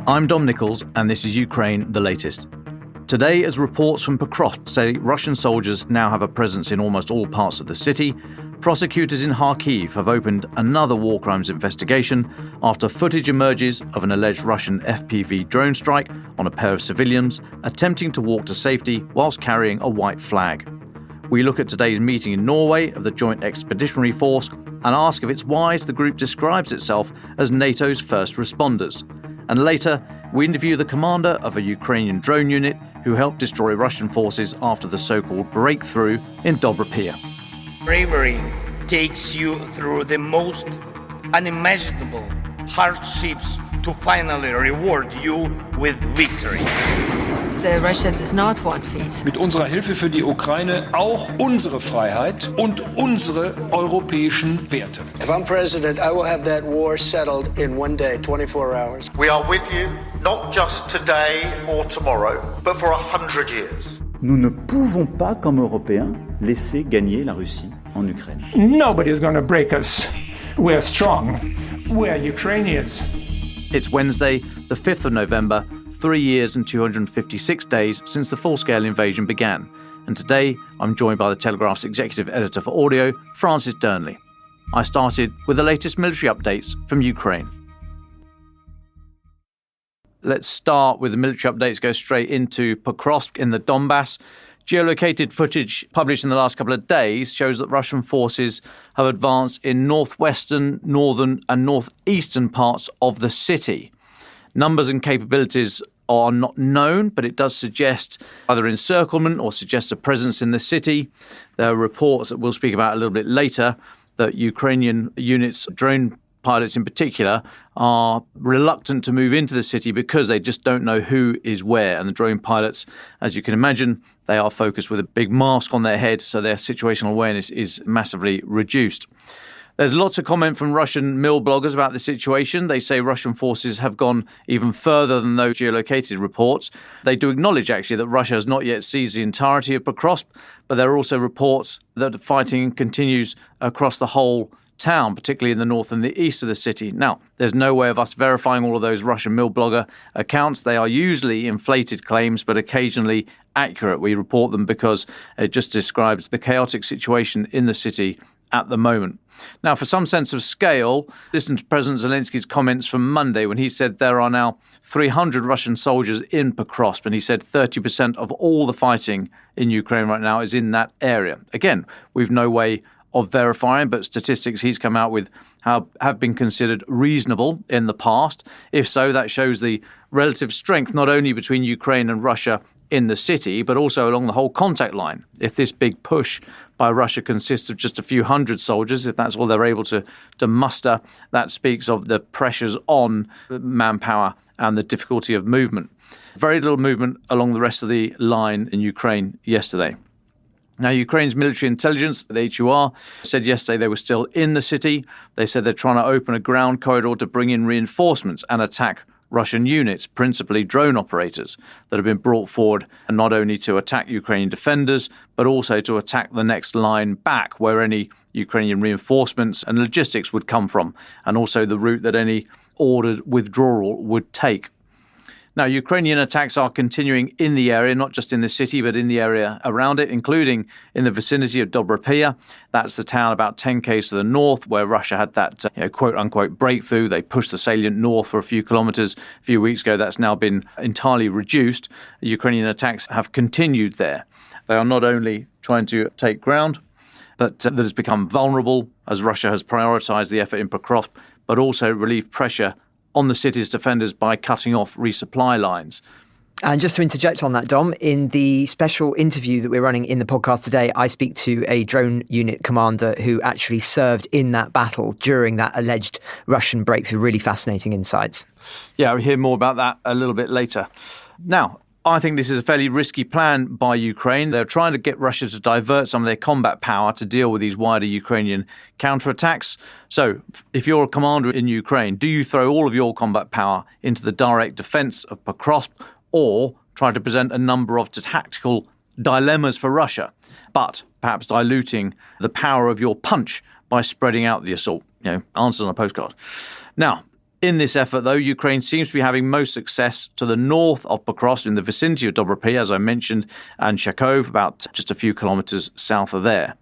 I'm Dom Nicholls, and this is Ukraine the latest. Today, as reports from Pokrovsk say Russian soldiers now have a presence in almost all parts of the city, prosecutors in Kharkiv have opened another war crimes investigation after footage emerges of an alleged Russian FPV drone strike on a pair of civilians attempting to walk to safety whilst carrying a white flag. We look at today's meeting in Norway of the Joint Expeditionary Force and ask if it's wise the group describes itself as NATO's first responders. And later, we interview the commander of a Ukrainian drone unit who helped destroy Russian forces after the so-called breakthrough in Dobropillya. Bravery takes you through the most unimaginable hardships to finally reward you with victory. Russia does not want peace. Mit unserer Hilfe für die Ukraine auch unsere Freiheit und unsere europäischen Werte. If I'm president, I will have that war settled in one day, 24 hours. We are with you, not just today or tomorrow, but for 100 years. Nous ne pouvons pas, comme Européens, laisser gagner la Russie en Ukraine. Nobody's going to break us. We're strong. We're Ukrainians. It's Wednesday, the 5th of November, 3 years and 256 days since the full-scale invasion began. And today, I'm joined by the Telegraph's executive editor for audio, Francis Dearnley. I started with the latest military updates from Ukraine. Let's start with the military updates, go straight into Pokrovsk in the Donbass. Geolocated footage published in the last couple of days shows that Russian forces have advanced in northwestern, northern and northeastern parts of the city. Numbers and capabilities are not known, but it does suggest either encirclement or suggests a presence in the city. There are reports that we'll speak about a little bit later that Ukrainian units, drone pilots in particular, are reluctant to move into the city because they just don't know who is where. And the drone pilots, as you can imagine, they are focused with a big mask on their head, so their situational awareness is massively reduced. There's lots of comment from Russian mill bloggers about the situation. They say Russian forces have gone even further than those geolocated reports. They do acknowledge, actually, that Russia has not yet seized the entirety of Pokrovsk, but there are also reports that fighting continues across the whole town, particularly in the north and the east of the city. Now, there's no way of us verifying all of those Russian mill blogger accounts. They are usually inflated claims, but occasionally accurate. We report them because it just describes the chaotic situation in the city at the moment. Now, for some sense of scale, listen to President Zelensky's comments from Monday when he said there are now 300 Russian soldiers in Pokrovsk, and he said 30% of all the fighting in Ukraine right now is in that area. Again, we've no way of verifying, but statistics he's come out with have been considered reasonable in the past. If so, that shows the relative strength not only between Ukraine and Russia in the city, but also along the whole contact line. If this big push by Russia consists of just a few hundred soldiers, if that's all they're able to muster, that speaks of the pressures on manpower and the difficulty of movement. Very little movement along the rest of the line in Ukraine yesterday. Now, Ukraine's military intelligence, the HUR, said yesterday they were still in the city. They said they're trying to open a ground corridor to bring in reinforcements and attack Russian units, principally drone operators, that have been brought forward and not only to attack Ukrainian defenders, but also to attack the next line back where any Ukrainian reinforcements and logistics would come from, and also the route that any ordered withdrawal would take. Now, Ukrainian attacks are continuing in the area, not just in the city, but in the area around it, including in the vicinity of Dobropillya. That's the town about 10 km to the north where Russia had that quote-unquote breakthrough. They pushed the salient north for a few kilometres a few weeks ago. That's now been entirely reduced. Ukrainian attacks have continued there. They are not only trying to take ground, but that has become vulnerable as Russia has prioritised the effort in Pokrovsk, but also relieved pressure on the city's defenders by cutting off resupply lines. And just to interject on that, Dom, in the special interview that we're running in the podcast today, I speak to a drone unit commander who actually served in that battle during that alleged Russian breakthrough. Really fascinating insights. Yeah, we'll hear more about that a little bit later. Now, I think this is a fairly risky plan by Ukraine. They're trying to get Russia to divert some of their combat power to deal with these wider Ukrainian counterattacks. So if you're a commander in Ukraine, do you throw all of your combat power into the direct defense of Pokrovsk or try to present a number of tactical dilemmas for Russia, but perhaps diluting the power of your punch by spreading out the assault? Answers on a postcard. Now, In this effort, though, Ukraine seems to be having most success to the north of Pokrovsk, in the vicinity of Dobropillya, as I mentioned, and Kharkiv, about just a few kilometres south of there.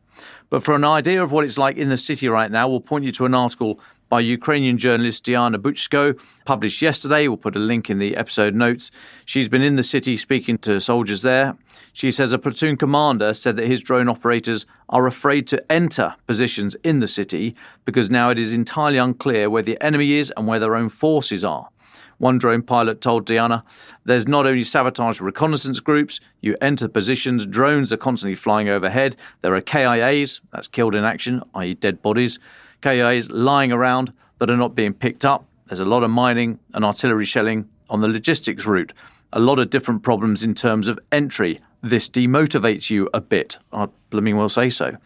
But for an idea of what it's like in the city right now, we'll point you to an article by Ukrainian journalist Diana Buchko, published yesterday. We'll put a link in the episode notes. She's been in the city speaking to soldiers there. She says a platoon commander said that his drone operators are afraid to enter positions in the city because now it is entirely unclear where the enemy is and where their own forces are. One drone pilot told Diana, there's not only sabotage reconnaissance groups, you enter positions, drones are constantly flying overhead, there are KIAs, that's killed in action, i.e. dead bodies, KIAs lying around that are not being picked up. There's a lot of mining and artillery shelling on the logistics route. A lot of different problems in terms of entry. This demotivates you a bit. I'd blooming well say so.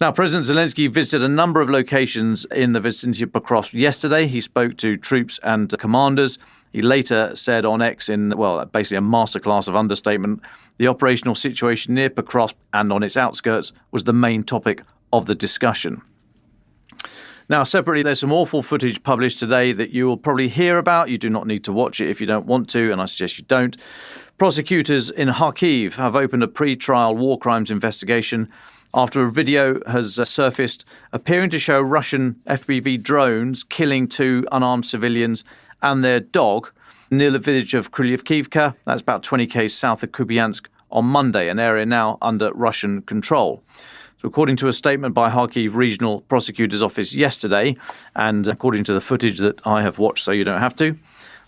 Now, President Zelensky visited a number of locations in the vicinity of Pokrovsk yesterday. He spoke to troops and commanders. He later said on X basically a masterclass of understatement, the operational situation near Pokrovsk and on its outskirts was the main topic of the discussion. Now, separately, there's some awful footage published today that you will probably hear about. You do not need to watch it if you don't want to, and I suggest you don't. Prosecutors in Kharkiv have opened a pre-trial war crimes investigation after a video has surfaced appearing to show Russian FPV drones killing 2 unarmed civilians and their dog near the village of Krylyevkivka. That's about 20 km south of Kupiansk on Monday, an area now under Russian control. So according to a statement by Kharkiv Regional Prosecutor's Office yesterday, and according to the footage that I have watched so you don't have to,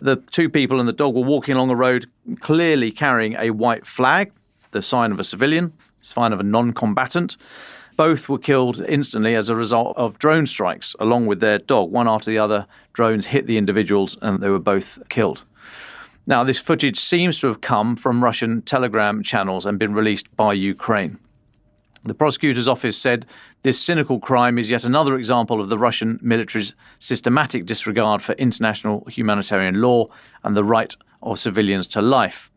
the 2 people and the dog were walking along a road clearly carrying a white flag, the sign of a civilian, sign of a non-combatant. Both were killed instantly as a result of drone strikes, along with their dog. One after the other, drones hit the individuals and they were both killed. Now, this footage seems to have come from Russian Telegram channels and been released by Ukraine. The prosecutor's office said this cynical crime is yet another example of the Russian military's systematic disregard for international humanitarian law and the right of civilians to life.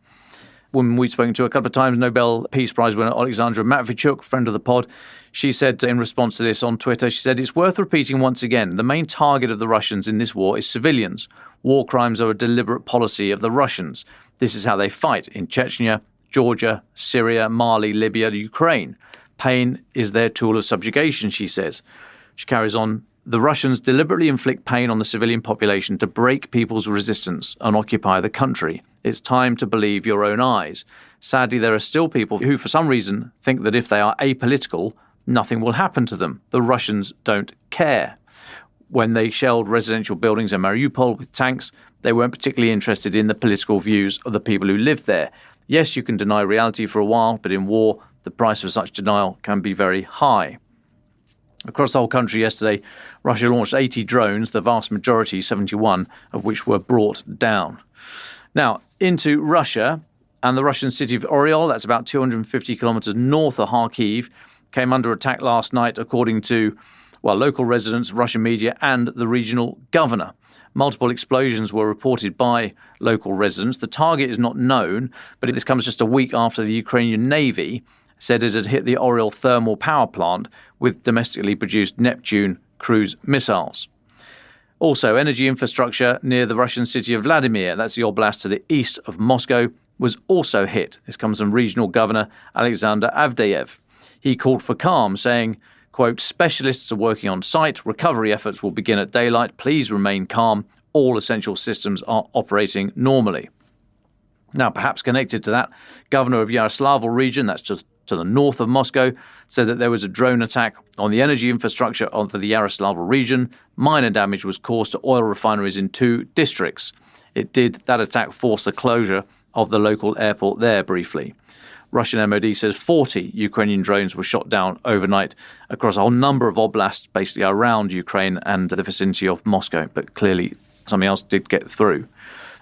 Woman we've spoken to a couple of times, Nobel Peace Prize winner Alexandra Matvichuk, friend of the pod, she said in response to this on Twitter, she said, it's worth repeating once again, the main target of the Russians in this war is civilians. War crimes are a deliberate policy of the Russians. This is how they fight in Chechnya, Georgia, Syria, Mali, Libya, Ukraine. Pain is their tool of subjugation, she says. She carries on, the Russians deliberately inflict pain on the civilian population to break people's resistance and occupy the country. It's time to believe your own eyes. Sadly, there are still people who, for some reason, think that if they are apolitical, nothing will happen to them. The Russians don't care. When they shelled residential buildings in Mariupol with tanks, they weren't particularly interested in the political views of the people who lived there. Yes, you can deny reality for a while, but in war, the price of such denial can be very high. Across the whole country yesterday, Russia launched 80 drones, the vast majority, 71, of which were brought down. Now, into Russia, and the Russian city of Oryol, that's about 250 kilometers north of Kharkiv, came under attack last night, according to local residents, Russian media, and the regional governor. Multiple explosions were reported by local residents. The target is not known, but this comes just a week after the Ukrainian Navy said it had hit the Oryol thermal power plant with domestically produced Neptune cruise missiles. Also, energy infrastructure near the Russian city of Vladimir, that's the oblast to the east of Moscow, was also hit. This comes from regional governor Alexander Avdeyev. He called for calm, saying, quote, specialists are working on site. Recovery efforts will begin at daylight. Please remain calm. All essential systems are operating normally. Now, perhaps connected to that, governor of Yaroslavl region, that's just to the north of Moscow, said that there was a drone attack on the energy infrastructure of the Yaroslavl region. Minor damage was caused to oil refineries in 2 districts. That attack forced the closure of the local airport there briefly. Russian MOD says 40 Ukrainian drones were shot down overnight across a whole number of oblasts, basically around Ukraine and the vicinity of Moscow, but clearly something else did get through.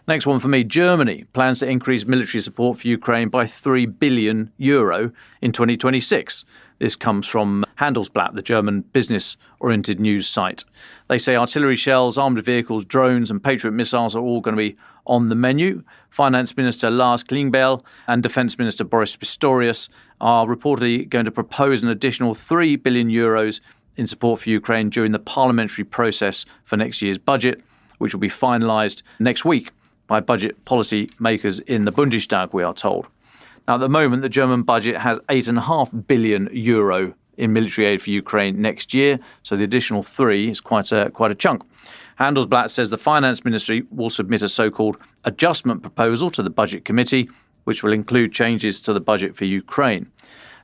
Next one for me, Germany plans to increase military support for Ukraine by €3 billion in 2026. This comes from Handelsblatt, the German business-oriented news site. They say artillery shells, armoured vehicles, drones and Patriot missiles are all going to be on the menu. Finance Minister Lars Klingbeil and Defence Minister Boris Pistorius are reportedly going to propose an additional €3 billion in support for Ukraine during the parliamentary process for next year's budget. which will be finalised next week by budget policy makers in the Bundestag, we are told. Now, at the moment, the German budget has €8.5 billion in military aid for Ukraine next year, so the additional 3 is quite a chunk. Handelsblatt says the finance ministry will submit a so-called adjustment proposal to the budget committee, which will include changes to the budget for Ukraine.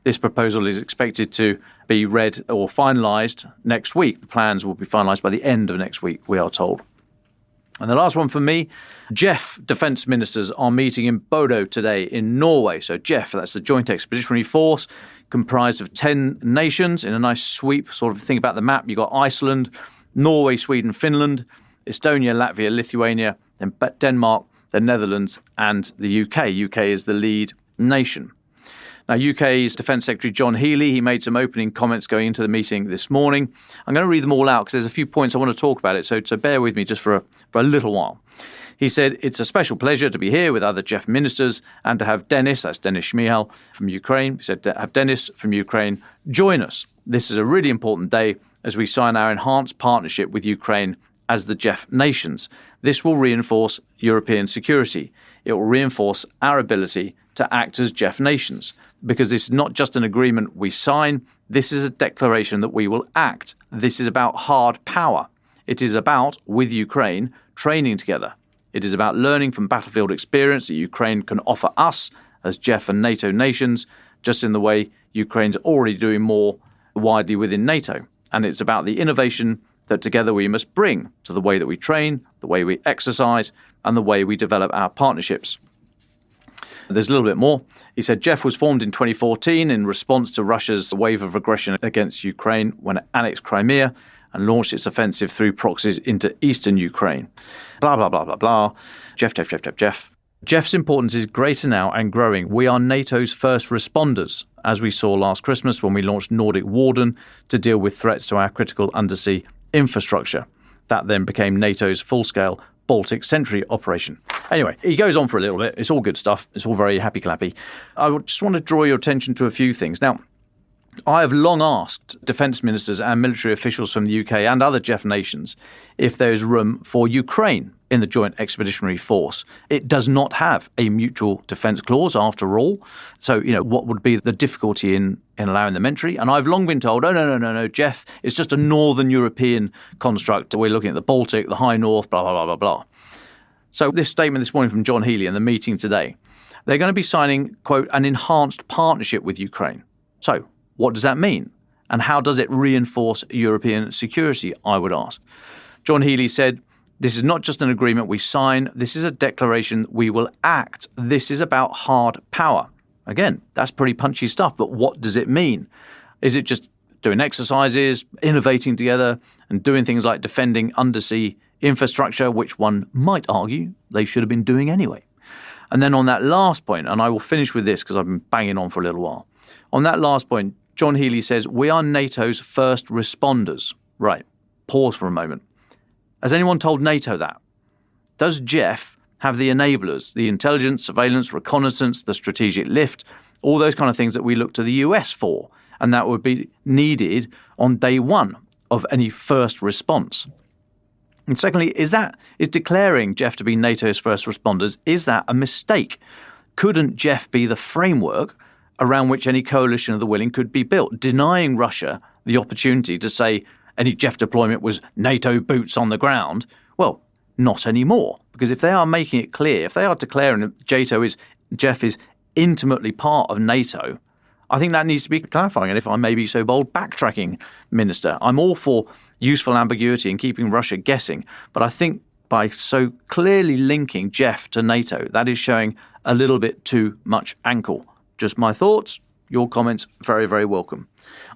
This proposal is expected to be read or finalised next week. The plans will be finalised by the end of next week, we are told. And the last one for me, JEF defence ministers are meeting in Bodo today in Norway. So JEF, that's the Joint Expeditionary Force, comprised of 10 nations in a nice sweep. Sort of think about the map. You've got Iceland, Norway, Sweden, Finland, Estonia, Latvia, Lithuania, then Denmark, the Netherlands and the UK. UK is the lead nation. Now, UK's Defence Secretary John Healey, he made some opening comments going into the meeting this morning. I'm going to read them all out because there's a few points I want to talk about it, so bear with me just for a little while. He said, "It's a special pleasure to be here with other JEF ministers and to have Denis, that's Denis Shmyhal from Ukraine," he said, to have Denis from Ukraine join us. This is a really important day as we sign our enhanced partnership with Ukraine as the JEF nations. This will reinforce European security. It will reinforce our ability to act as JEF nations, because this is not just an agreement we sign, this is a declaration that we will act. This is about hard power. It is about, with Ukraine, training together. It is about learning from battlefield experience that Ukraine can offer us as JEF and NATO nations, just in the way Ukraine's already doing more widely within NATO. And it's about the innovation that together we must bring to the way that we train, the way we exercise, and the way we develop our partnerships. There's a little bit more. He said JEF was formed in 2014 in response to Russia's wave of aggression against Ukraine when it annexed Crimea and launched its offensive through proxies into eastern Ukraine. Blah, blah, blah, blah, blah. JEF. JEF's importance is greater now and growing. We are NATO's first responders, as we saw last Christmas when we launched Nordic Warden to deal with threats to our critical undersea infrastructure. That then became NATO's full-scale Baltic Sentry operation. Anyway, he goes on for a little bit. It's all good stuff. It's all very happy-clappy. I just want to draw your attention to a few things. Now, I have long asked defence ministers and military officials from the UK and other JEF nations if there is room for Ukraine in the Joint Expeditionary Force. It does not have a mutual defence clause, after all. So, what would be the difficulty in allowing them entry? And I've long been told, no, JEF is just a Northern European construct. We're looking at the Baltic, the High North, blah, blah, blah, blah, blah. So this statement this morning from John Healey in the meeting today, they're going to be signing, quote, an enhanced partnership with Ukraine. So what does that mean? And how does it reinforce European security, I would ask? John Healey said, "This is not just an agreement we sign. This is a declaration we will act. This is about hard power." Again, that's pretty punchy stuff, but what does it mean? Is it just doing exercises, innovating together, and doing things like defending undersea infrastructure, which one might argue they should have been doing anyway? And then on that last point, and I will finish with this because I've been banging on for a little while. On that last point, John Healey says, we are NATO's first responders. Right. Pause for a moment. Has anyone told NATO that? Does JEF have the enablers, the intelligence, surveillance, reconnaissance, the strategic lift, all those kind of things that we look to the US for, and that would be needed on day one of any first response? And secondly, is declaring JEF to be NATO's first responders, is that a mistake? Couldn't JEF be the framework around which any coalition of the willing could be built, denying Russia the opportunity to say any JEF deployment was NATO boots on the ground? Well, not anymore, because if they are making it clear, if they are declaring that JEF is intimately part of NATO, I think that needs to be clarifying. And if I may be so bold, backtracking, Minister. I'm all for useful ambiguity and keeping Russia guessing, but I think by so clearly linking JEF to NATO, that is showing a little bit too much ankle. Just my thoughts. Your comments, very, very welcome.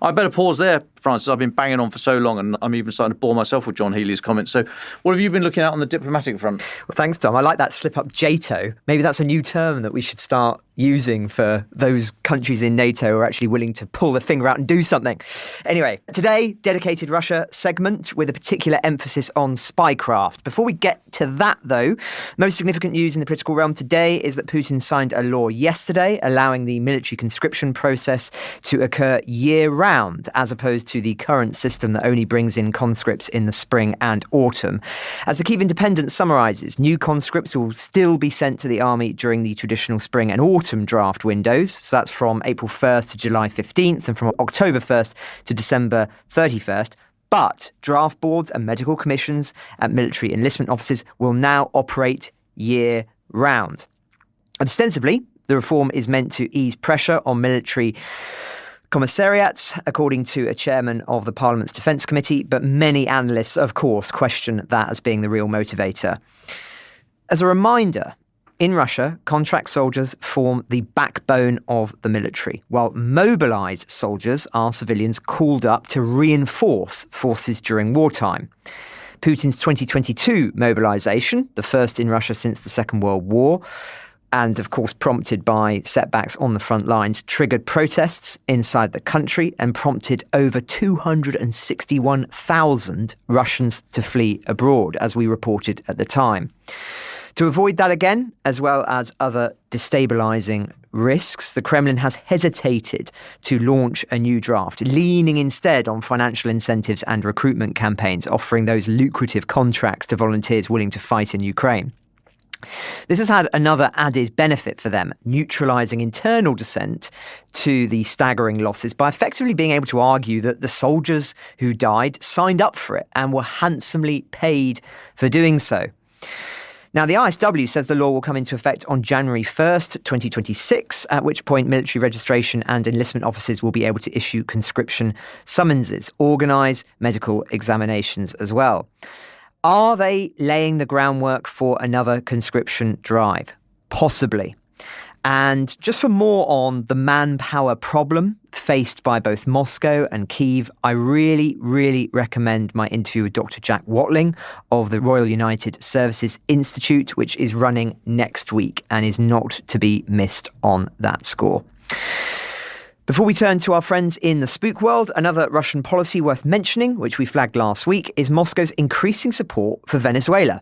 I better pause there, Francis. I've been banging on for so long and I'm even starting to bore myself with John Healey's comments. So what have you been looking at on the diplomatic front? Well, thanks, Tom. I like that slip-up JATO. Maybe that's a new term that we should start using for those countries in NATO who are actually willing to pull their finger out and do something. Anyway, today, dedicated Russia segment with a particular emphasis on spycraft. Before we get to that, though, most significant news in the political realm today is that Putin signed a law yesterday allowing the military conscription process to occur years year-round, as opposed to the current system that only brings in conscripts in the spring and autumn. As the Kyiv Independent summarises, new conscripts will still be sent to the army during the traditional spring and autumn draft windows. So that's from April 1st to July 15th and from October 1st to December 31st. But draft boards and medical commissions at military enlistment offices will now operate year-round. Ostensibly, the reform is meant to ease pressure on military commissariats, according to a chairman of the Parliament's Defence Committee, but many analysts, of course, question that as being the real motivator. As a reminder, in Russia, contract soldiers form the backbone of the military, while mobilised soldiers are civilians called up to reinforce forces during wartime. Putin's 2022 mobilisation, the first in Russia since the Second World War, and of course prompted by setbacks on the front lines, triggered protests inside the country and prompted over 261,000 Russians to flee abroad, as we reported at the time. To avoid that again, as well as other destabilising risks, the Kremlin has hesitated to launch a new draft, leaning instead on financial incentives and recruitment campaigns, offering those lucrative contracts to volunteers willing to fight in Ukraine. This has had another added benefit for them, neutralising internal dissent to the staggering losses by effectively being able to argue that the soldiers who died signed up for it and were handsomely paid for doing so. Now, the ISW says the law will come into effect on January 1st, 2026, at which point military registration and enlistment officers will be able to issue conscription summonses, organise medical examinations as well. Are they laying the groundwork for another conscription drive? Possibly. And just for more on the manpower problem faced by both Moscow and Kyiv, I really, really recommend my interview with Dr. Jack Watling of the Royal United Services Institute, which is running next week and is not to be missed on that score. Before we turn to our friends in the spook world, another Russian policy worth mentioning, which we flagged last week, is Moscow's increasing support for Venezuela.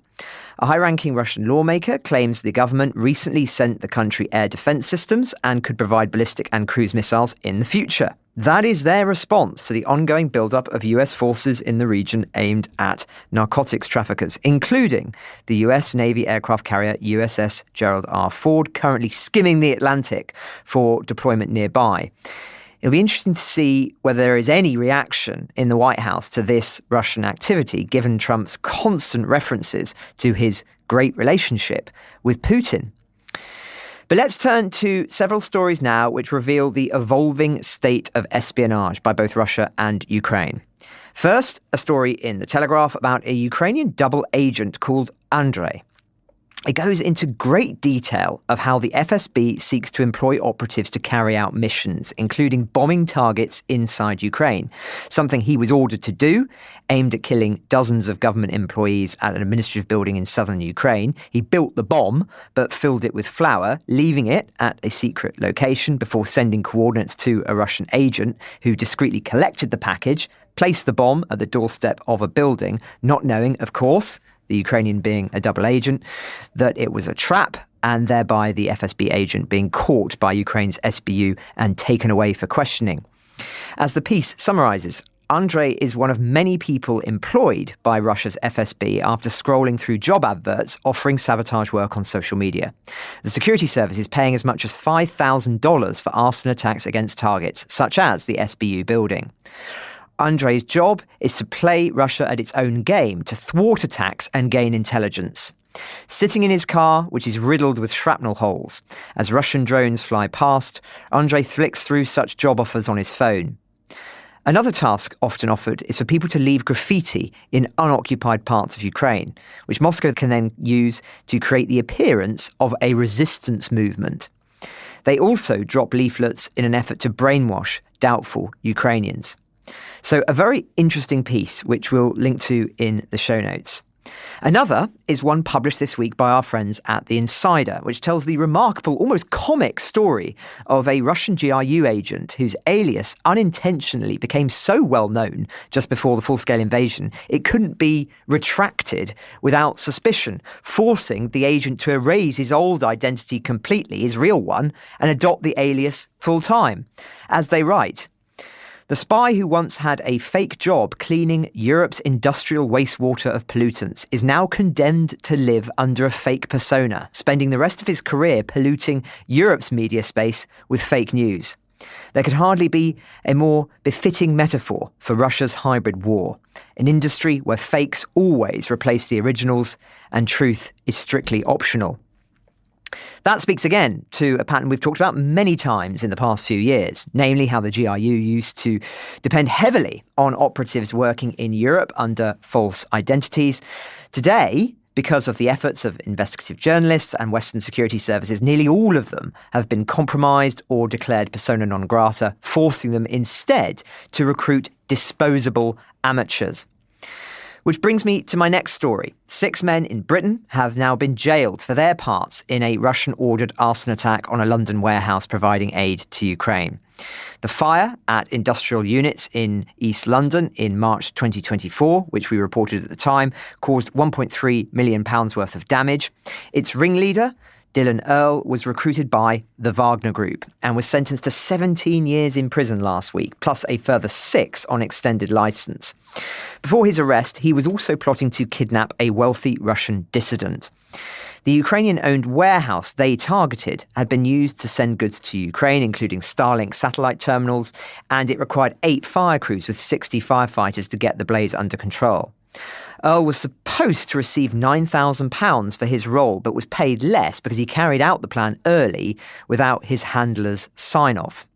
A high-ranking Russian lawmaker claims the government recently sent the country air defense systems and could provide ballistic and cruise missiles in the future. That is their response to the ongoing buildup of US forces in the region aimed at narcotics traffickers, including the US Navy aircraft carrier USS Gerald R. Ford, currently skimming the Atlantic for deployment nearby. It'll be interesting to see whether there is any reaction in the White House to this Russian activity, given Trump's constant references to his great relationship with Putin. But let's turn to several stories now which reveal the evolving state of espionage by both Russia and Ukraine. First, a story in The Telegraph about a Ukrainian double agent called Andrei. It goes into great detail of how the FSB seeks to employ operatives to carry out missions, including bombing targets inside Ukraine, something he was ordered to do, aimed at killing dozens of government employees at an administrative building in southern Ukraine. He built the bomb, but filled it with flour, leaving it at a secret location before sending coordinates to a Russian agent who discreetly collected the package, placed the bomb at the doorstep of a building, not knowing, of course, the Ukrainian being a double agent, that it was a trap, and thereby the FSB agent being caught by Ukraine's SBU and taken away for questioning. As the piece summarises, Andrei is one of many people employed by Russia's FSB after scrolling through job adverts offering sabotage work on social media. The security service is paying as much as $5,000 for arson attacks against targets, such as the SBU building. Andrei's job is to play Russia at its own game, to thwart attacks and gain intelligence. Sitting in his car, which is riddled with shrapnel holes, as Russian drones fly past, Andrei flicks through such job offers on his phone. Another task often offered is for people to leave graffiti in unoccupied parts of Ukraine, which Moscow can then use to create the appearance of a resistance movement. They also drop leaflets in an effort to brainwash doubtful Ukrainians. So a very interesting piece, which we'll link to in the show notes. Another is one published this week by our friends at The Insider, which tells the remarkable, almost comic story of a Russian GRU agent whose alias unintentionally became so well known just before the full-scale invasion, it couldn't be retracted without suspicion, forcing the agent to erase his old identity completely, his real one, and adopt the alias full-time. As they write, The spy who once had a fake job cleaning Europe's industrial wastewater of pollutants is now condemned to live under a fake persona, spending the rest of his career polluting Europe's media space with fake news. There could hardly be a more befitting metaphor for Russia's hybrid war, an industry where fakes always replace the originals and truth is strictly optional. That speaks again to a pattern we've talked about many times in the past few years, namely how the GRU used to depend heavily on operatives working in Europe under false identities. Today, because of the efforts of investigative journalists and Western security services, nearly all of them have been compromised or declared persona non grata, forcing them instead to recruit disposable amateurs. Which brings me to my next story. 6 men in Britain have now been jailed for their parts in a Russian-ordered arson attack on a London warehouse providing aid to Ukraine. The fire at industrial units in East London in March 2024, which we reported at the time, caused £1.3 million worth of damage. Its ringleader, Dylan Earle, was recruited by the Wagner Group and was sentenced to 17 years in prison last week, plus a further 6 on extended licence. Before his arrest, he was also plotting to kidnap a wealthy Russian dissident. The Ukrainian-owned warehouse they targeted had been used to send goods to Ukraine, including Starlink satellite terminals, and it required 8 fire crews with 60 firefighters to get the blaze under control. Earle was supposed to receive £9,000 for his role, but was paid less because he carried out the plan early without his handler's sign-off.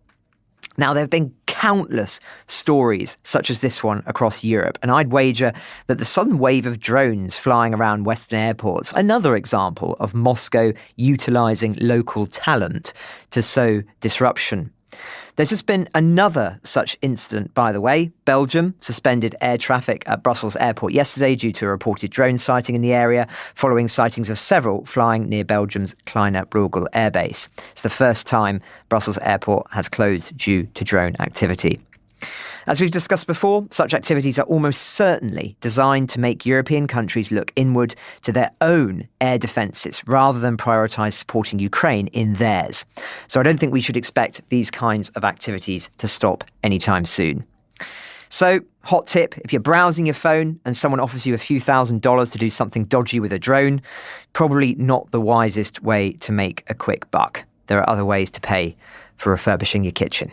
Now, there have been countless stories such as this one across Europe, and I'd wager that the sudden wave of drones flying around Western airports, another example of Moscow utilising local talent to sow disruption. There's just been another such incident, by the way. Belgium suspended air traffic at Brussels airport yesterday due to a reported drone sighting in the area, following sightings of several flying near Belgium's Kleine Bruegel airbase. It's the first time Brussels airport has closed due to drone activity. As we've discussed before, such activities are almost certainly designed to make European countries look inward to their own air defences rather than prioritise supporting Ukraine in theirs. So I don't think we should expect these kinds of activities to stop anytime soon. So, hot tip, if you're browsing your phone and someone offers you a few $1,000s to do something dodgy with a drone, probably not the wisest way to make a quick buck. There are other ways to pay for refurbishing your kitchen.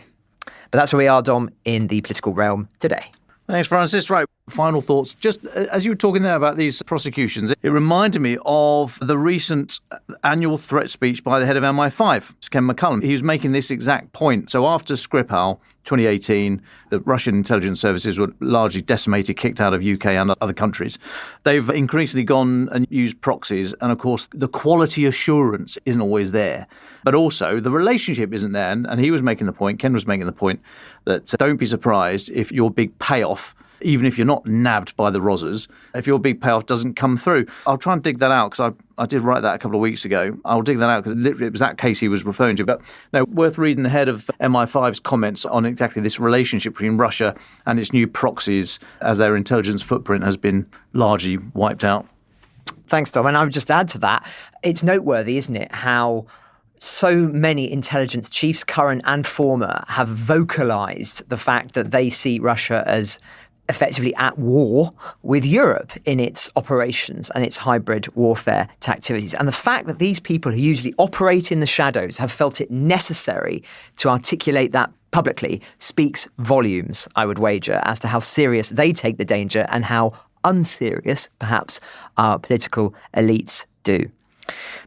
But that's where we are, Dom, in the political realm today. Thanks, Francis. Right, final thoughts. Just as you were talking there about these prosecutions, it reminded me of the recent annual threat speech by the head of MI5, Ken McCullum. He was making this exact point. So after Skripal, 2018, the Russian intelligence services were largely decimated, kicked out of UK and other countries. They've increasingly gone and used proxies. And of course, the quality assurance isn't always there. But also the relationship isn't there. And he was making the point, Ken was making the point, that don't be surprised if your big payoff, even if you're not nabbed by the Rozzers, if your big payoff doesn't come through. I'll try and dig that out because I did write that a couple of weeks ago. I'll dig that out because literally it was that case he was referring to. But no, worth reading the head of MI5's comments on exactly this relationship between Russia and its new proxies as their intelligence footprint has been largely wiped out. Thanks, Tom. And I would just add to that, it's noteworthy, isn't it, how so many intelligence chiefs, current and former, have vocalised the fact that they see Russia as effectively at war with Europe in its operations and its hybrid warfare activities. And the fact that these people who usually operate in the shadows have felt it necessary to articulate that publicly speaks volumes, I would wager, as to how serious they take the danger and how unserious, perhaps, our political elites do.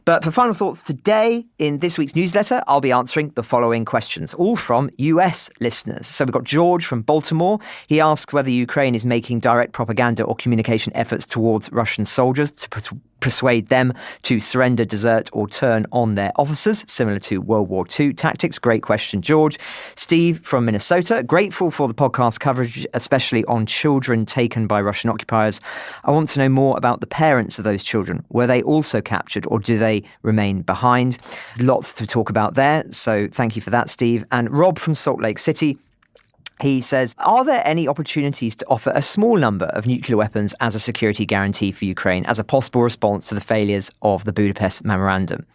But for final thoughts today, in this week's newsletter, I'll be answering the following questions, all from US listeners. So we've got George from Baltimore. He asks whether Ukraine is making direct propaganda or communication efforts towards Russian soldiers to persuade them to surrender, desert, or turn on their officers, similar to World War II tactics. Great question, George. Steve from Minnesota, grateful for the podcast coverage, especially on children taken by Russian occupiers. I want to know more about the parents of those children. Were they also captured or do they remain behind? Lots to talk about there, so thank you for that, Steve. And Rob from Salt Lake City, he says, are there any opportunities to offer a small number of nuclear weapons as a security guarantee for Ukraine as a possible response to the failures of the Budapest Memorandum?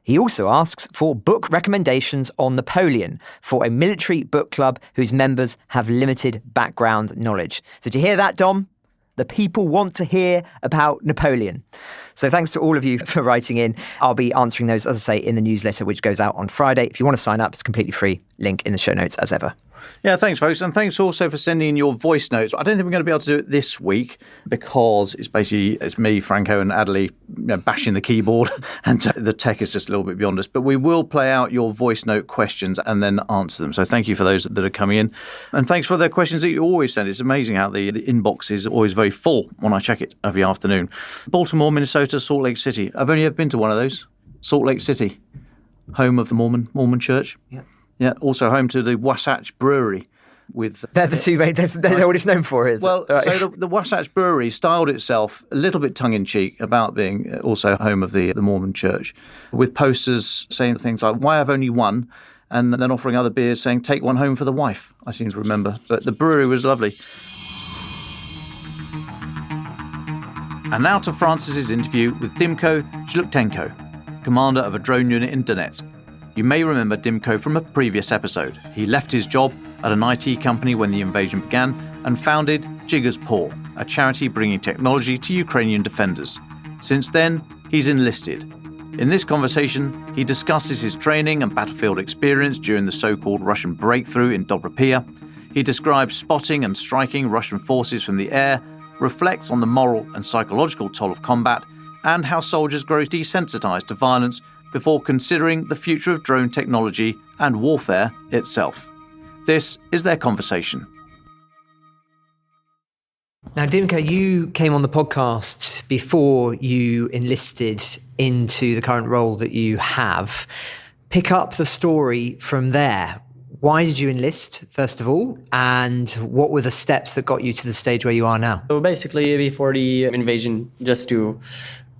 He also asks for book recommendations on Napoleon for a military book club whose members have limited background knowledge. So do you hear that, Dom? The people want to hear about Napoleon. So thanks to all of you for writing in. I'll be answering those, as I say, in the newsletter, which goes out on Friday. If you want to sign up, it's completely free. Link in the show notes as ever. Yeah, thanks, folks. And thanks also for sending in your voice notes. I don't think we're going to be able to do it this week because it's me, Franco and Adelie bashing the keyboard and the tech is just a little bit beyond us. But we will play out your voice note questions and then answer them. So thank you for those that are coming in. And thanks for the questions that you always send. It's amazing how the inbox is always very full when I check it every afternoon. Baltimore, Minnesota, Salt Lake City. I've only ever been to one of those. Salt Lake City, home of the Mormon church. Yeah. Yeah, also home to the Wasatch Brewery. They're the two main, they're what it's known for, is well, it? So the Wasatch Brewery styled itself a little bit tongue-in-cheek about being also home of the Mormon church, with posters saying things like, why have only one? And then offering other beers saying, take one home for the wife, I seem to remember. But the brewery was lovely. And now to Francis's interview with Dimko Zhluktenko, commander of a drone unit in Donetsk. You may remember Dimko from a previous episode. He left his job at an IT company when the invasion began and founded Jigger's Paw, a charity bringing technology to Ukrainian defenders. Since then, he's enlisted. In this conversation, he discusses his training and battlefield experience during the so-called Russian breakthrough in Dobropillya. He describes spotting and striking Russian forces from the air, reflects on the moral and psychological toll of combat, and how soldiers grow desensitized to violence before considering the future of drone technology and warfare itself. This is their conversation. Now, Dimko, you came on the podcast before you enlisted into the current role that you have. Pick up the story from there. Why did you enlist, first of all? And what were the steps that got you to the stage where you are now? So basically, before the invasion, just to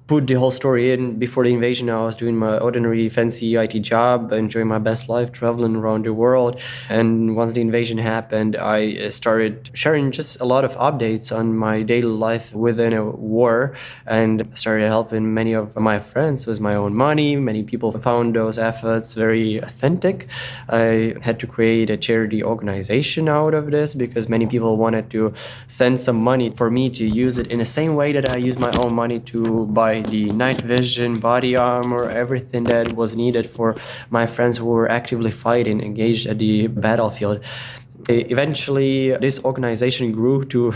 put the whole story in, before the invasion, I was doing my ordinary fancy IT job, enjoying my best life, traveling around the world. And once the invasion happened, I started sharing just a lot of updates on my daily life within a war, and started helping many of my friends with my own money. Many people found those efforts very authentic. I had to create a charity organization out of this because many people wanted to send some money for me to use it in the same way that I use my own money to buy the night vision, body armor, everything that was needed for my friends who were actively fighting, engaged at the battlefield. Eventually, this organization grew to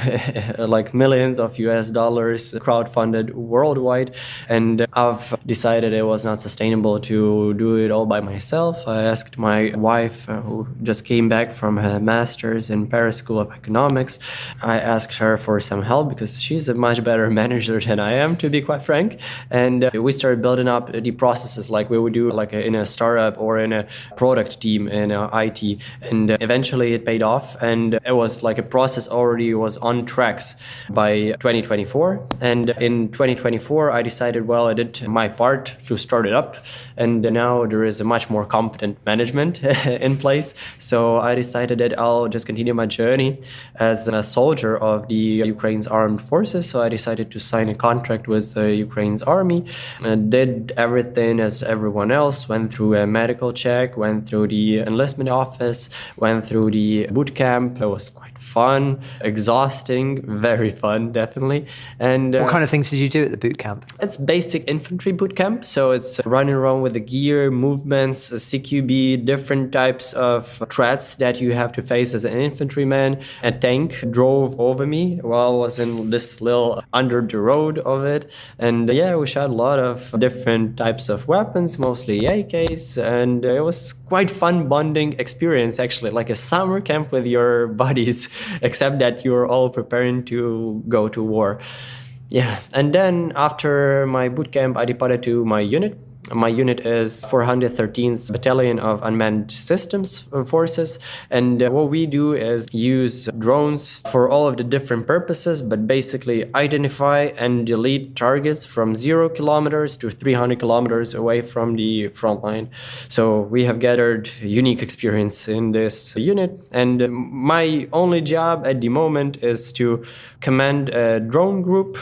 like millions of US dollars, crowdfunded worldwide, and I've decided it was not sustainable to do it all by myself. I asked my wife, who just came back from her master's in Paris School of Economics, I asked her for some help because she's a much better manager than I am, to be quite frank. And we started building up the processes like we would do like in a startup or in a product team in IT. And eventually it paid off, and it was like a process already was on tracks by 2024. And in 2024 I decided, well, I did my part to start it up, and now there is a much more competent management in place. So I decided that I'll just continue my journey as a soldier of the Ukraine's armed forces. So I decided to sign a contract with the Ukraine's army, and did everything as everyone else, went through a medical check, went through the enlistment office, went through the boot camp. It was quite fun, exhausting, very fun, definitely. And what kind of things did you do at the boot camp? It's basic infantry boot camp. So it's running around with the gear, movements, CQB, different types of threats that you have to face as an infantryman. A tank drove over me while I was in this little under the road of it. And yeah, we shot a lot of different types of weapons, mostly AKs. And it was quite fun bonding experience, actually, like a summer camp with your buddies, except that you're all preparing to go to war. Yeah, and then after my boot camp, I departed to my unit. My unit is 413th Battalion of Unmanned Systems Forces, and what we do is use drones for all of the different purposes, but basically identify and delete targets from 0 kilometers to 300 kilometers away from the front line. So we have gathered unique experience in this unit, and my only job at the moment is to command a drone group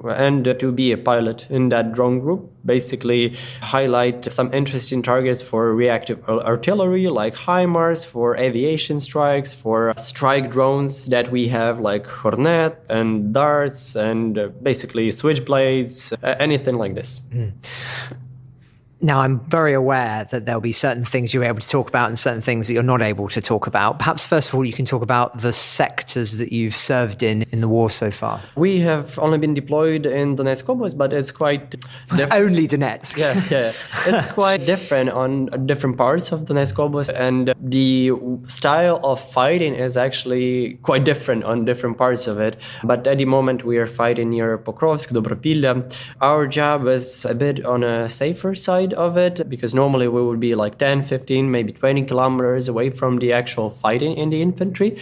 and to be a pilot in that drone group. Basically highlight some interesting targets for reactive artillery like HIMARS, for aviation strikes, for strike drones that we have like Hornet and darts and basically switchblades, anything like this. Now, I'm very aware that there'll be certain things you're able to talk about and certain things that you're not able to talk about. Perhaps, first of all, you can talk about the sectors that you've served in the war so far. We have only been deployed in Donetsk Oblast, but it's quite different. Only Donetsk. Yeah. It's quite different on different parts of Donetsk Oblast, and the style of fighting is actually quite different on different parts of it. But at the moment, we are fighting near Pokrovsk, Dobropillya. Our job is a bit on a safer side of it, because normally we would be like 10, 15, maybe 20 kilometers away from the actual fighting in the infantry.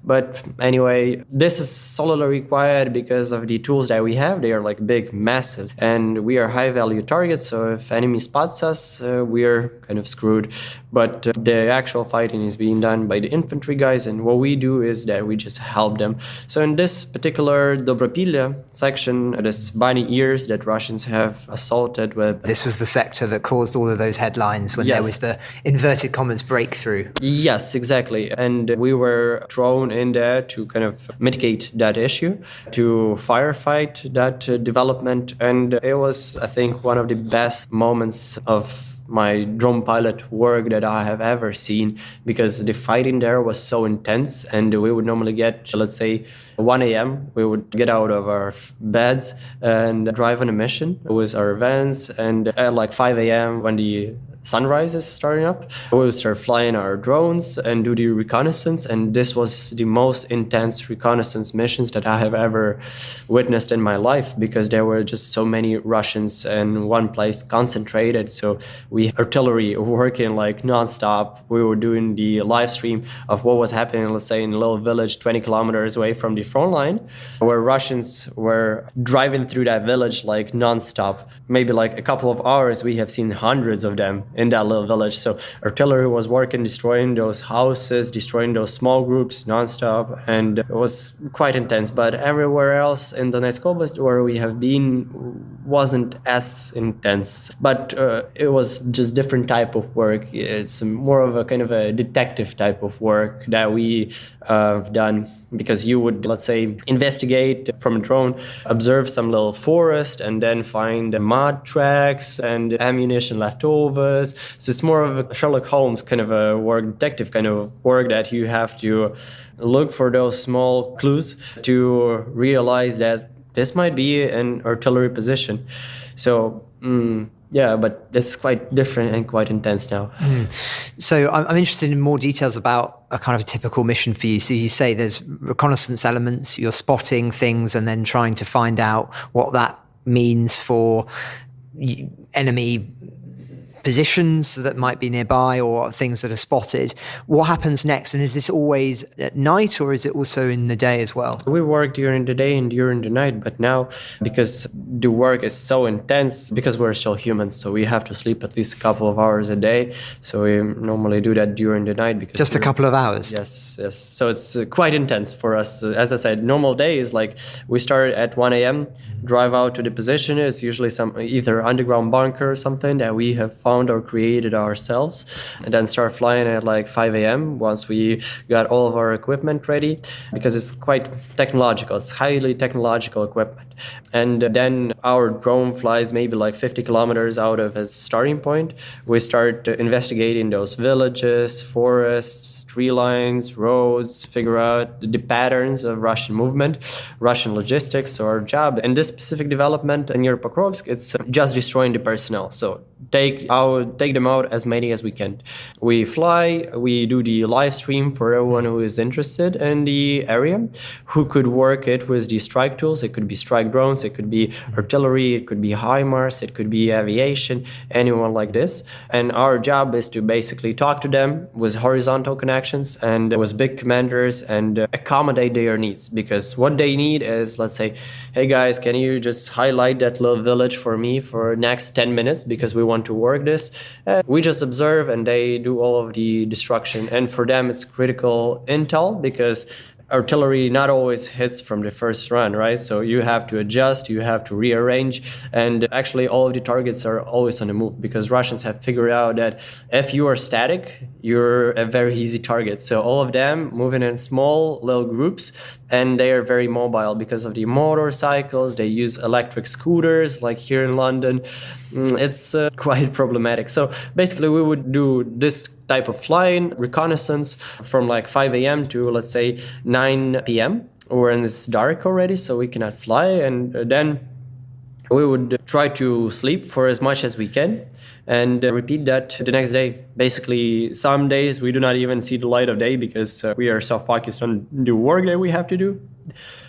But anyway, this is solely required because of the tools that we have. They are like big, massive, and we are high-value targets. So if enemy spots us, we are kind of screwed. But the actual fighting is being done by the infantry guys, and what we do is that we just help them. So in this particular Dobropillya section, this bunny ears that Russians have assaulted with. This was the sector that caused all of those headlines when there was the inverted commas breakthrough. Yes, exactly. And we were thrown in there to kind of mitigate that issue, to firefight that development. And it was, I think, one of the best moments of my drone pilot work that I have ever seen, because the fighting there was so intense, and we would normally get, let's say, 1 a.m. We would get out of our beds and drive on a mission with our vans, and at like 5 a.m. when the sunrise is starting up, we would start flying our drones and do the reconnaissance. And this was the most intense reconnaissance missions that I have ever witnessed in my life, because there were just so many Russians in one place concentrated. So we artillery working like nonstop. We were doing the live stream of what was happening, let's say, in a little village 20 kilometers away from the front line, where Russians were driving through that village like nonstop. Maybe like a couple of hours, we have seen hundreds of them in that little village. So artillery was working, destroying those houses, destroying those small groups nonstop, and it was quite intense. But everywhere else in Donetsk Oblast where we have been wasn't as intense, but it was just different type of work. It's more of a kind of a detective type of work that we have done, because you would, let's say, investigate from a drone, observe some little forest, and then find mud tracks and ammunition left over. So it's more of a Sherlock Holmes kind of a work, detective kind of work, that you have to look for those small clues to realize that this might be an artillery position. So, yeah, but it's quite different and quite intense now. So I'm interested in more details about a kind of a typical mission for you. So you say there's reconnaissance elements, you're spotting things and then trying to find out what that means for enemy positions that might be nearby or things that are spotted. What happens next? And is this always at night, or is it also in the day as well? We work during the day and during the night, but now, because the work is so intense, because we're still humans, so we have to sleep at least a couple of hours a day. So we normally do that during the night. Because just a couple of hours? Yes. So it's quite intense for us. As I said, normal day is like we start at 1 a.m., drive out to the position. It's usually some either underground bunker or something that we have found or created ourselves, and then start flying at like 5 a.m. once we got all of our equipment ready, because it's quite technological. It's highly technological equipment. And then our drone flies maybe like 50 kilometers out of its starting point. We start investigating those villages, forests, tree lines, roads, figure out the patterns of Russian movement, Russian logistics. So our job in this specific development near Pokrovsk, it's just destroying the personnel. So take them out as many as we can. We fly, we do the live stream for everyone who is interested in the area, who could work it with the strike tools. It could be strike drones, it could be artillery, it could be HIMARS, it could be aviation, anyone like this. And our job is to basically talk to them with horizontal connections and with big commanders and accommodate their needs. Because what they need is, let's say, hey guys, can you just highlight that little village for me for next 10 minutes because we want to work this. We just observe and they do all of the destruction. And for them, it's critical intel because artillery not always hits from the first run, right? So you have to adjust, you have to rearrange, and actually all of the targets are always on the move because Russians have figured out that if you are static, you're a very easy target. So all of them moving in small little groups, and they are very mobile because of the motorcycles. They use electric scooters like here in London. It's quite problematic. So basically we would do this type of flying, reconnaissance from like 5 a.m. to, let's say, 9 p.m. when it's dark already, so we cannot fly. And then we would try to sleep for as much as we can and repeat that the next day. Basically, some days we do not even see the light of day because we are so focused on the work that we have to do.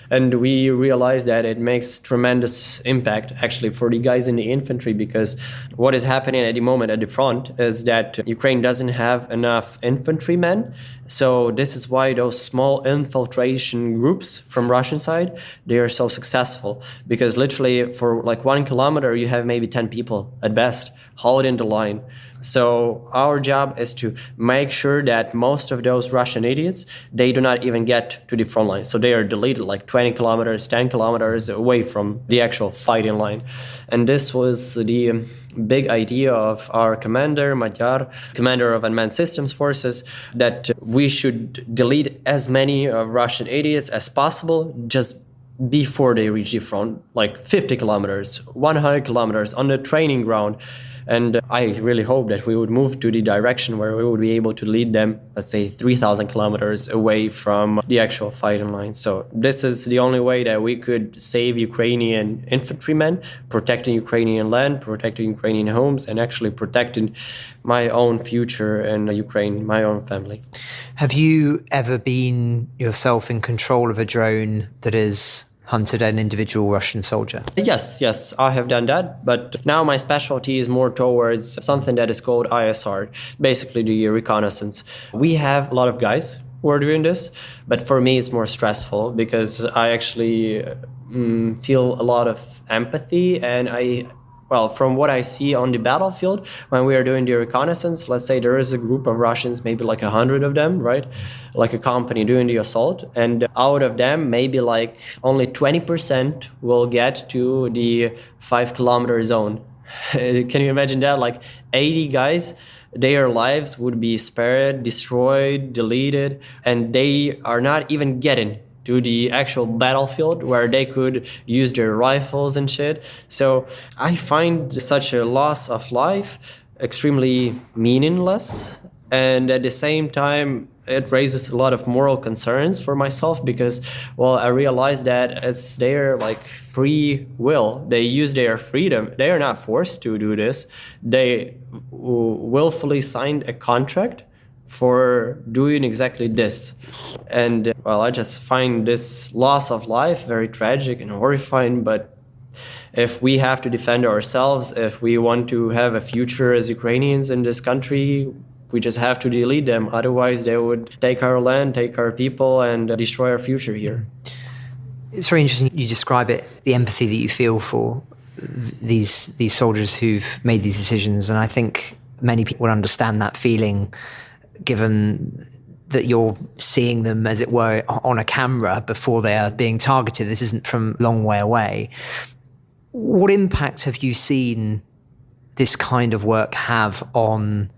And we realize that it makes tremendous impact actually for the guys in the infantry, because what is happening at the moment at the front is that Ukraine doesn't have enough infantrymen. So this is why those small infiltration groups from Russian side, they are so successful, because literally for like 1 kilometer, you have maybe 10 people at best holding the line. So our job is to make sure that most of those Russian idiots, they do not even get to the front line. So they are deleted like 20 kilometers, 10 kilometers away from the actual fighting line. And this was the big idea of our commander, Magyar, commander of Unmanned Systems Forces, that we should delete as many Russian idiots as possible just before they reach the front, like 50 kilometers, 100 kilometers on the training ground. And I really hope that we would move to the direction where we would be able to lead them, let's say, 3,000 kilometers away from the actual fighting line. So this is the only way that we could save Ukrainian infantrymen, protecting Ukrainian land, protecting Ukrainian homes, and actually protecting my own future in Ukraine, my own family. Have you ever been yourself in control of a drone that is hunted an individual Russian soldier? Yes, I have done that. But now my specialty is more towards something that is called ISR, basically the reconnaissance. We have a lot of guys who are doing this, but for me it's more stressful because I actually feel a lot of empathy, and from what I see on the battlefield, when we are doing the reconnaissance, let's say there is a group of Russians, maybe like 100 of them, right? Like a company doing the assault. And out of them, maybe like only 20% will get to the 5 kilometer zone. Can you imagine that? Like 80 guys, their lives would be spared, destroyed, deleted, and they are not even getting to the actual battlefield where they could use their rifles and shit. So I find such a loss of life extremely meaningless. And at the same time, it raises a lot of moral concerns for myself because, I realize that it's their like free will. They use their freedom. They are not forced to do this. They willfully signed a contract for doing exactly this. And I just find this loss of life very tragic and horrifying. But if we have to defend ourselves, if we want to have a future as Ukrainians in this country, we just have to delete them. Otherwise, they would take our land, take our people, and destroy our future here. It's very interesting you describe it, the empathy that you feel for these soldiers who've made these decisions. And I think many people would understand that feeling, given that you're seeing them, as it were, on a camera before they are being targeted. This isn't from a long way away. What impact have you seen this kind of work have on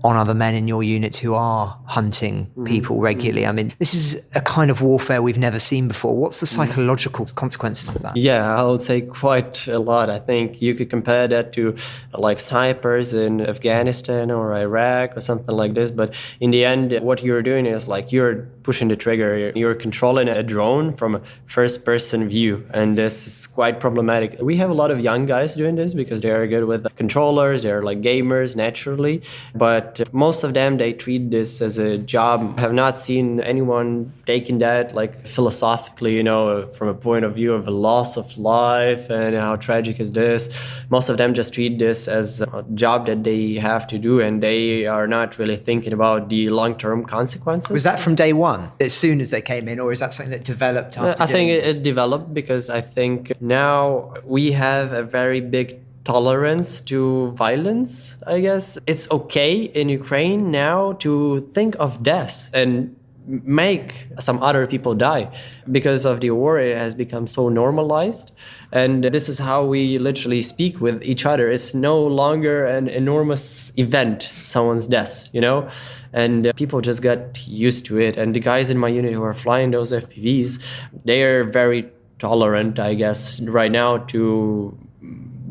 other men in your unit who are hunting people regularly? I mean, this is a kind of warfare we've never seen before. What's the psychological consequences of that? Yeah, I would say quite a lot. I think you could compare that to like snipers in Afghanistan or Iraq or something like this. But in the end, what you're doing is like you're pushing the trigger. You're controlling a drone from a first-person view. And this is quite problematic. We have a lot of young guys doing this because they are good with controllers. They're like gamers naturally. But most of them, they treat this as a job. I have not seen anyone taking that like philosophically, from a point of view of a loss of life and how tragic is this. Most of them just treat this as a job that they have to do, and they are not really thinking about the long-term consequences. Was that from day one, as soon as they came in, or is that something that developed after? I think it developed because I think now we have a very big tolerance to violence, I guess. It's okay in Ukraine now to think of death and make some other people die. Because of the war, it has become so normalized. And this is how we literally speak with each other. It's no longer an enormous event, someone's death, you know? And people just got used to it. And the guys in my unit who are flying those FPVs, they are very tolerant, I guess, right now to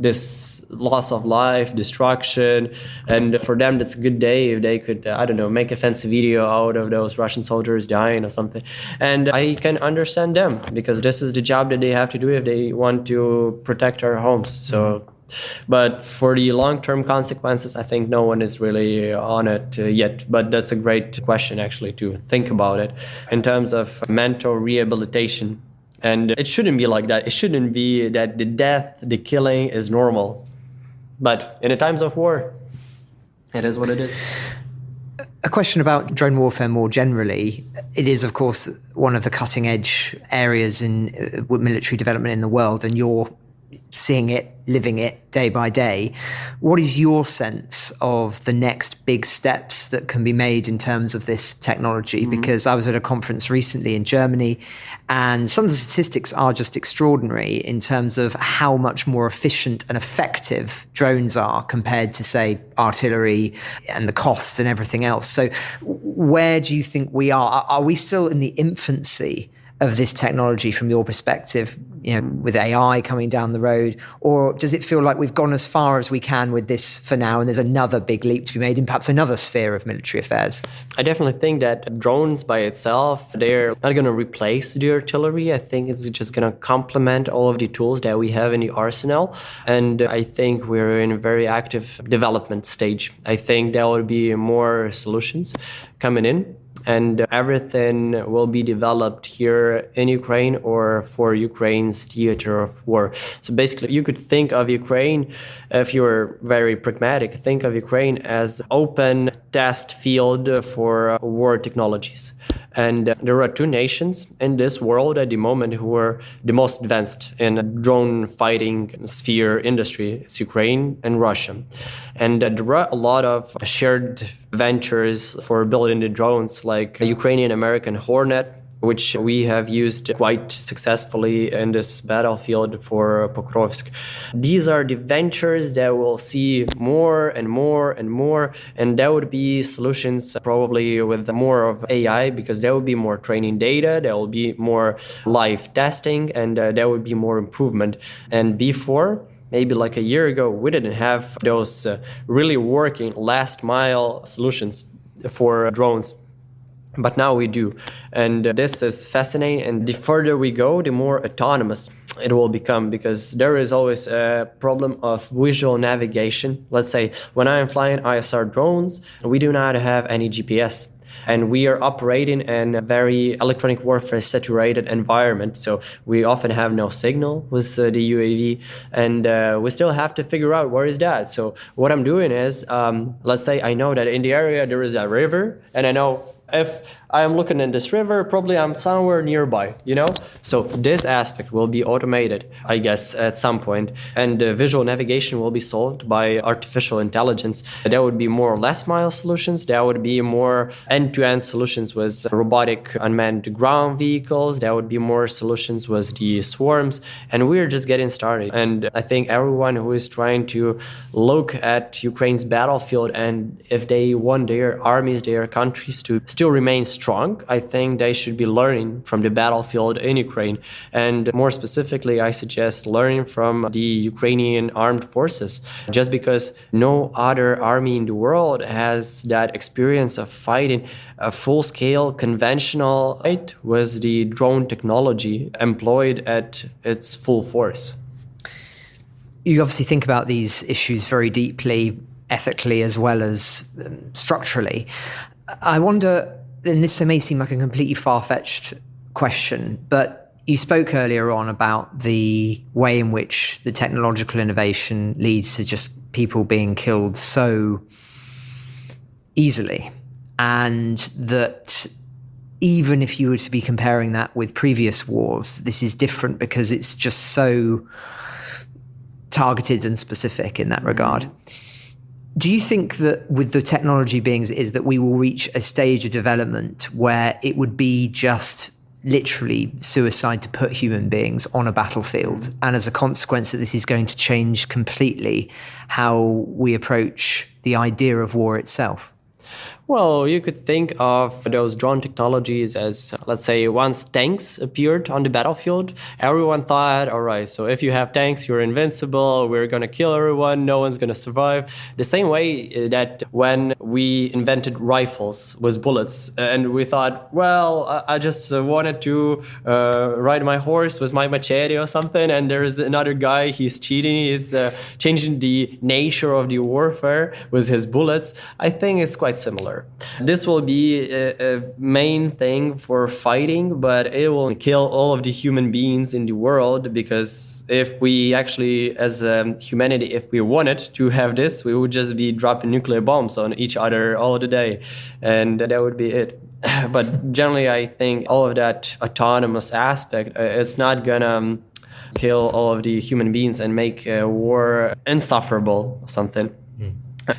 this loss of life, destruction, and for them that's a good day if they could, I don't know, make a fancy video out of those Russian soldiers dying or something. And I can understand them because this is the job that they have to do if they want to protect our homes. So, but for the long-term consequences, I think no one is really on it yet. But that's a great question actually to think about it in terms of mental rehabilitation. And it shouldn't be like that. It shouldn't be that the death, the killing is normal. But in the times of war, it is what it is. A question about drone warfare more generally. It is, of course, one of the cutting edge areas in military development in the world, and you're seeing it, living it day by day. What is your sense of the next big steps that can be made in terms of this technology? Because I was at a conference recently in Germany, and some of the statistics are just extraordinary in terms of how much more efficient and effective drones are compared to, say, artillery and the costs and everything else. So where do you think we are? Are we still in the infancy of this technology from your perspective, you know, with AI coming down the road? Or does it feel like we've gone as far as we can with this for now and there's another big leap to be made in perhaps another sphere of military affairs? I definitely think that drones by itself, they're not going to replace the artillery. I think it's just going to complement all of the tools that we have in the arsenal. And I think we're in a very active development stage. I think there will be more solutions coming in. And everything will be developed here in Ukraine or for Ukraine's theater of war. So basically, you could think of Ukraine, if you're very pragmatic, think of Ukraine as open test field for war technologies. And there are two nations in this world at the moment who are the most advanced in drone fighting sphere industry. It's Ukraine and Russia. And there are a lot of shared ventures for building the drones, like a Ukrainian American Hornet, which we have used quite successfully in this battlefield for Pokrovsk. These are the ventures that we'll see more and more and more, and there would be solutions probably with more of AI, because there will be more training data, there will be more live testing, and there would be more improvement. And before, maybe like a year ago, we didn't have those really working last mile solutions for drones. But now we do. And this is fascinating. And the further we go, the more autonomous it will become, because there is always a problem of visual navigation. Let's say when I am flying ISR drones, we do not have any GPS. And we are operating in a very electronic warfare saturated environment. So we often have no signal with the UAV, and we still have to figure out where is that. So what I'm doing is, let's say I know that in the area there is a river, and I know if I am looking in this river, probably I'm somewhere nearby, you know? So this aspect will be automated, I guess, at some point. And visual navigation will be solved by artificial intelligence. There would be more last mile solutions. There would be more end-to-end solutions with robotic unmanned ground vehicles. There would be more solutions with the swarms. And we're just getting started. And I think everyone who is trying to look at Ukraine's battlefield, and if they want their armies, their countries to still remain strong, I think they should be learning from the battlefield in Ukraine. And more specifically, I suggest learning from the Ukrainian armed forces, just because no other army in the world has that experience of fighting a full-scale conventional fight with the drone technology employed at its full force. You obviously think about these issues very deeply, ethically as well as structurally. I wonder, and this may seem like a completely far-fetched question, but you spoke earlier on about the way in which the technological innovation leads to just people being killed so easily, and that even if you were to be comparing that with previous wars, this is different because it's just so targeted and specific in that regard. Do you think that with the technology being as it is, that we will reach a stage of development where it would be just literally suicide to put human beings on a battlefield? And as a consequence, that this is going to change completely how we approach the idea of war itself? Well, you could think of those drone technologies as, let's say, once tanks appeared on the battlefield, everyone thought, all right, so if you have tanks, you're invincible, we're going to kill everyone, no one's going to survive. The same way that when we invented rifles with bullets, and we thought, well, I just wanted to ride my horse with my machete or something, and there's another guy, he's cheating, he's changing the nature of the warfare with his bullets. I think it's quite similar. This will be a main thing for fighting, but it will kill all of the human beings in the world, because if we actually, as humanity, if we wanted to have this, we would just be dropping nuclear bombs on each other all the day, and that would be it. But generally, I think all of that autonomous aspect, it's not gonna kill all of the human beings and make war insufferable or something.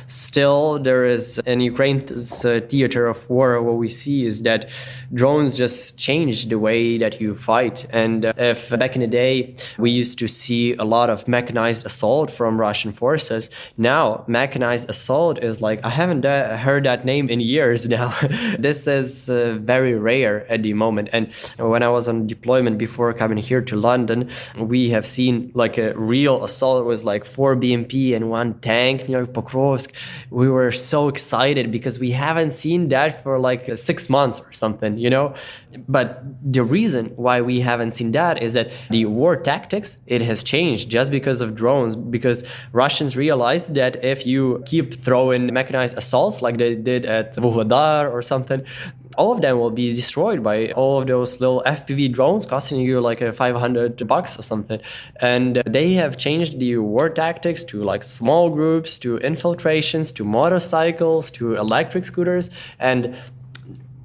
Still, there is in Ukraine's theater of war, what we see is that drones just change the way that you fight. And if back in the day, we used to see a lot of mechanized assault from Russian forces, now mechanized assault is like, I haven't heard that name in years now. This is very rare at the moment. And when I was on deployment before coming here to London, we have seen like a real assault with like 4 BMP and 1 tank near Pokrovsk. We were so excited because we haven't seen that for like 6 months or something, you know. But the reason why we haven't seen that is that the war tactics, it has changed just because of drones, because Russians realized that if you keep throwing mechanized assaults like they did at Vuhledar or something, all of them will be destroyed by all of those little FPV drones costing you like $500 or something. And they have changed the war tactics to like small groups, to infiltrations, to motorcycles, to electric scooters. And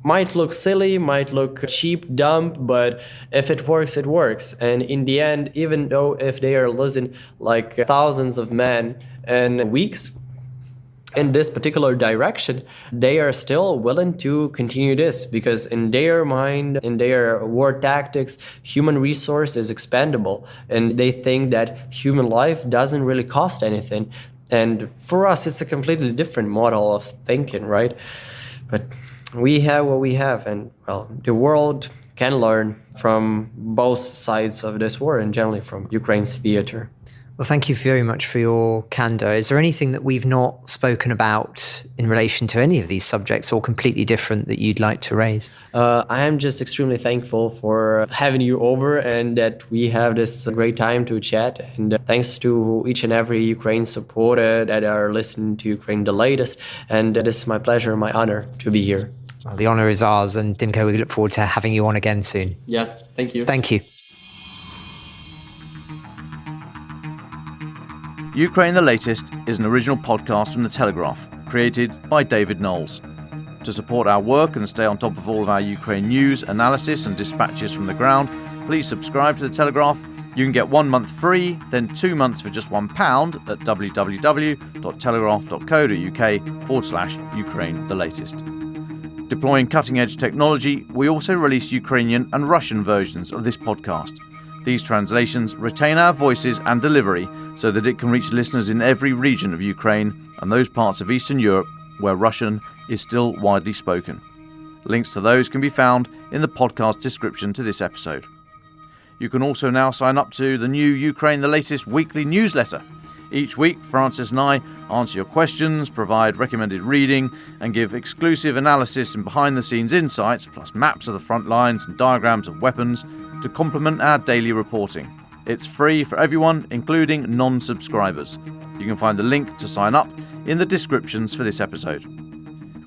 might look silly, might look cheap, dumb, but if it works, it works. And in the end, even though if they are losing like thousands of men in weeks, in this particular direction, they are still willing to continue this, because in their mind, in their war tactics, human resource is expendable, and they think that human life doesn't really cost anything. And for us, it's a completely different model of thinking, right? But we have what we have, and well, the world can learn from both sides of this war, and generally from Ukraine's theater. Well, thank you very much for your candor. Is there anything that we've not spoken about in relation to any of these subjects, or completely different, that you'd like to raise? I am just extremely thankful for having you over, and that we have this great time to chat. And thanks to each and every Ukraine supporter that are listening to Ukraine the latest. And it is my pleasure, my honor to be here. Well, the honor is ours. And Dimko, we look forward to having you on again soon. Yes, thank you. Thank you. Ukraine the Latest is an original podcast from The Telegraph, created by David Nicholls. To support our work and stay on top of all of our Ukraine news, analysis and dispatches from the ground, please subscribe to The Telegraph. You can get 1 month free, then 2 months for just £1 at www.telegraph.co.uk/Ukraine the Latest. Deploying cutting-edge technology, we also release Ukrainian and Russian versions of this podcast. These translations retain our voices and delivery so that it can reach listeners in every region of Ukraine and those parts of Eastern Europe where Russian is still widely spoken. Links to those can be found in the podcast description to this episode. You can also now sign up to the new Ukraine the Latest weekly newsletter. Each week, Francis and I answer your questions, provide recommended reading, and give exclusive analysis and behind-the-scenes insights, plus maps of the front lines and diagrams of weapons, to complement our daily reporting. It's free for everyone, including non-subscribers. You can find the link to sign up in the descriptions for this episode.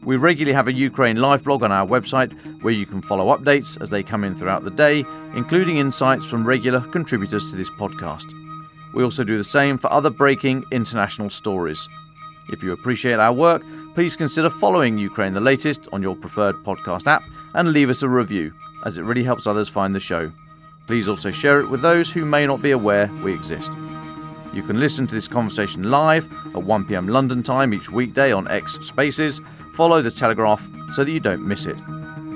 We regularly have a Ukraine live blog on our website where you can follow updates as they come in throughout the day, including insights from regular contributors to this podcast. We also do the same for other breaking international stories. If you appreciate our work, please consider following Ukraine the Latest on your preferred podcast app and leave us a review, as it really helps others find the show. Please also share it with those who may not be aware we exist. You can listen to this conversation live at 1 p.m. London time each weekday on X Spaces. Follow The Telegraph so that you don't miss it.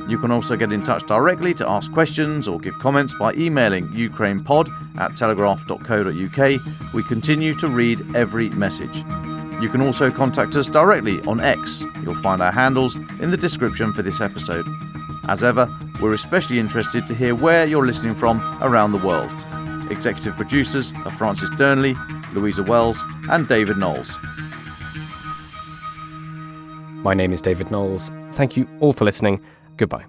You can also get in touch directly to ask questions or give comments by emailing ukrainepod@telegraph.co.uk. We continue to read every message. You can also contact us directly on X. You'll find our handles in the description for this episode. As ever, we're especially interested to hear where you're listening from around the world. Executive producers are Francis Dearnley, Louisa Wells, and David Knowles. My name is David Knowles. Thank you all for listening. Goodbye.